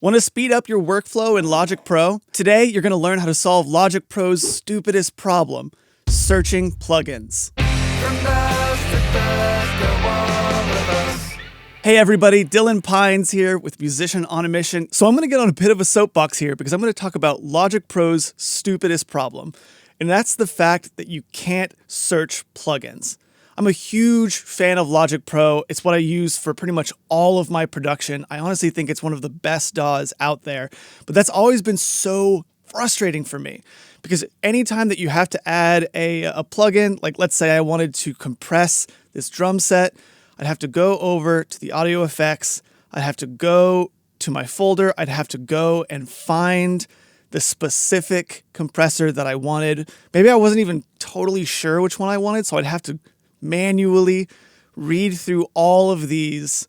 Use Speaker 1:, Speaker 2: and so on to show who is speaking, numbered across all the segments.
Speaker 1: Want to speed up your workflow in Logic Pro? Today, you're going to learn how to solve Logic Pro's stupidest problem, searching plugins. Hey everybody, Dylan Pines here with Musician on a Mission. So I'm going to get on a bit of a soapbox here because I'm going to talk about Logic Pro's stupidest problem. And that's the fact that you can't search plugins. I'm a huge fan of Logic Pro. It's what I use for pretty much all of my production. I honestly think it's one of the best DAWs out there, but that's always been so frustrating for me because anytime that you have to add a plugin, like let's say I wanted to compress this drum set, I'd have to go over to the audio effects, I'd have to go to my folder, I'd have to go and find the specific compressor that I wanted. Maybe I wasn't even totally sure which one I wanted, so I'd have to manually read through all of these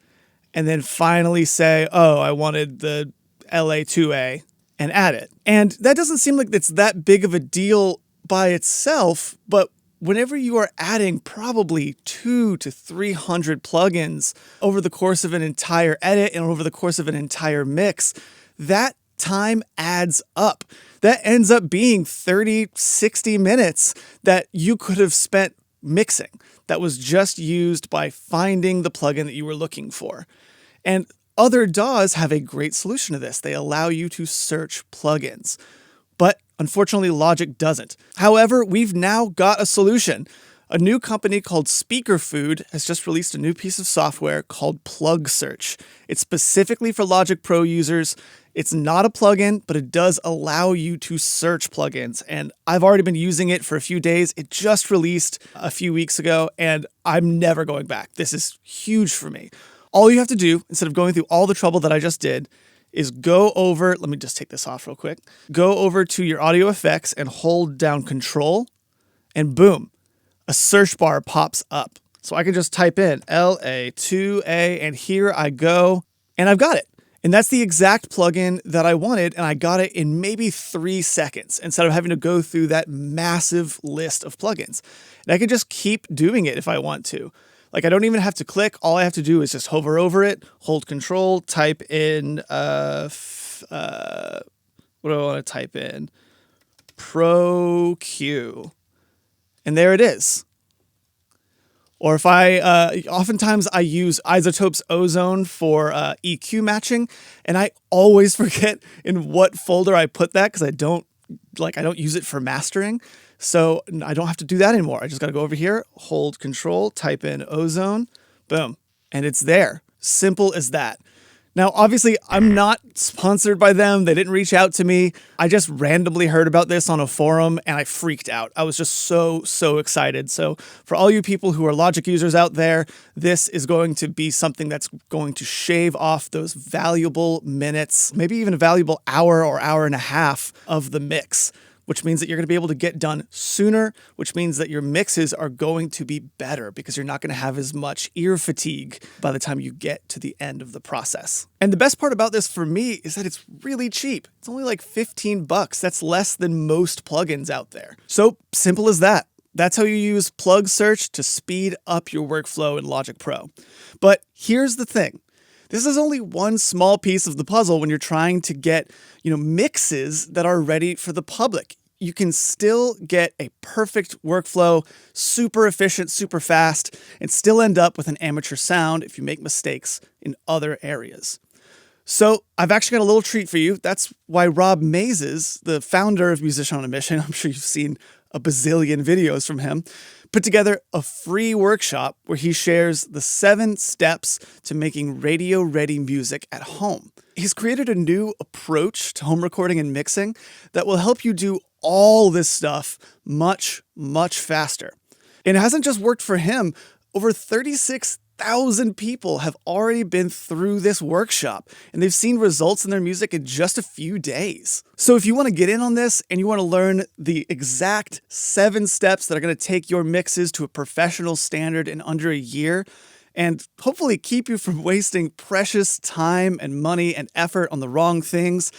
Speaker 1: and then finally say, oh, I wanted the LA2A and add it. And that doesn't seem like it's that big of a deal by itself, but whenever you are adding probably 200 to 300 plugins over the course of an entire edit and over the course of an entire mix, that time adds up. That ends up being 30, 60 minutes that you could have spent mixing that was just used by finding the plugin that you were looking for. And other DAWs have a great solution to this. They allow you to search plugins. But unfortunately, Logic doesn't. However, we've now got a solution. A new company called Speakerfood has just released a new piece of software called PlugSearch. It's specifically for Logic Pro users. It's not a plugin, but it does allow you to search plugins. And I've already been using it for a few days. It just released a few weeks ago, and I'm never going back. This is huge for me. All you have to do, instead of going through all the trouble that I just did, is go over, let me just take this off real quick. Go over to your audio effects and hold down Control, and boom, a search bar pops up. So I can just type in LA2A, and here I go, and I've got it. And that's the exact plugin that I wanted, and I got it in maybe 3 seconds instead of having to go through that massive list of plugins. And I can just keep doing it if I want to. Like, I don't even have to click. All I have to do is just hover over it, hold Control, type in, what do I want to type in? Pro Q. And there it is. Or if oftentimes I use Isotope's Ozone for EQ matching, and I always forget in what folder I put that because I don't use it for mastering. So I don't have to do that anymore. I just got to go over here, hold Control, type in Ozone, boom, and it's there. Simple as that. Now, obviously, I'm not sponsored by them. They didn't reach out to me. I just randomly heard about this on a forum and I freaked out. I was just so excited. So for all you people who are Logic users out there, this is going to be something that's going to shave off those valuable minutes, maybe even a valuable hour or hour and a half of the mix, which means that you're going to be able to get done sooner, which means that your mixes are going to be better because you're not going to have as much ear fatigue by the time you get to the end of the process. And the best part about this for me is that it's really cheap. It's only like $15. That's less than most plugins out there. So simple as that. That's how you use PlugSearch to speed up your workflow in Logic Pro. But here's the thing. This is only one small piece of the puzzle when you're trying to get, mixes that are ready for the public. You can still get a perfect workflow, super efficient, super fast, and still end up with an amateur sound if you make mistakes in other areas. So I've actually got a little treat for you. That's why Rob Mazes, the founder of Musician on a Mission, I'm sure you've seen a bazillion videos from him, put together a free workshop where he shares the 7 steps to making radio-ready music at home. He's created a new approach to home recording and mixing that will help you do all this stuff much faster. And it hasn't just worked for him. Over 36,000 people have already been through this workshop, and they've seen results in their music in just a few days. So if you want to get in on this and you want to learn the exact 7 steps that are going to take your mixes to a professional standard in under a year, and hopefully keep you from wasting precious time and money and effort on the wrong things,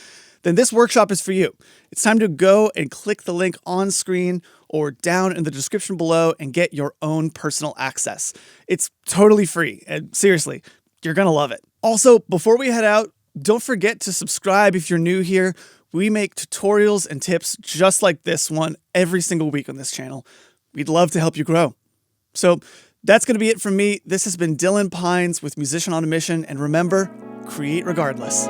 Speaker 1: then this workshop is for you. It's time to go and click the link on screen or down in the description below and get your own personal access. It's totally free, and seriously, you're gonna love it. Also, before we head out, Don't forget to subscribe if you're new here. We make tutorials and tips just like this one every single week on this channel. We'd love to help you grow. So that's going to be it from me. This has been Dylan Pines with Musician on a Mission. And remember, create regardless.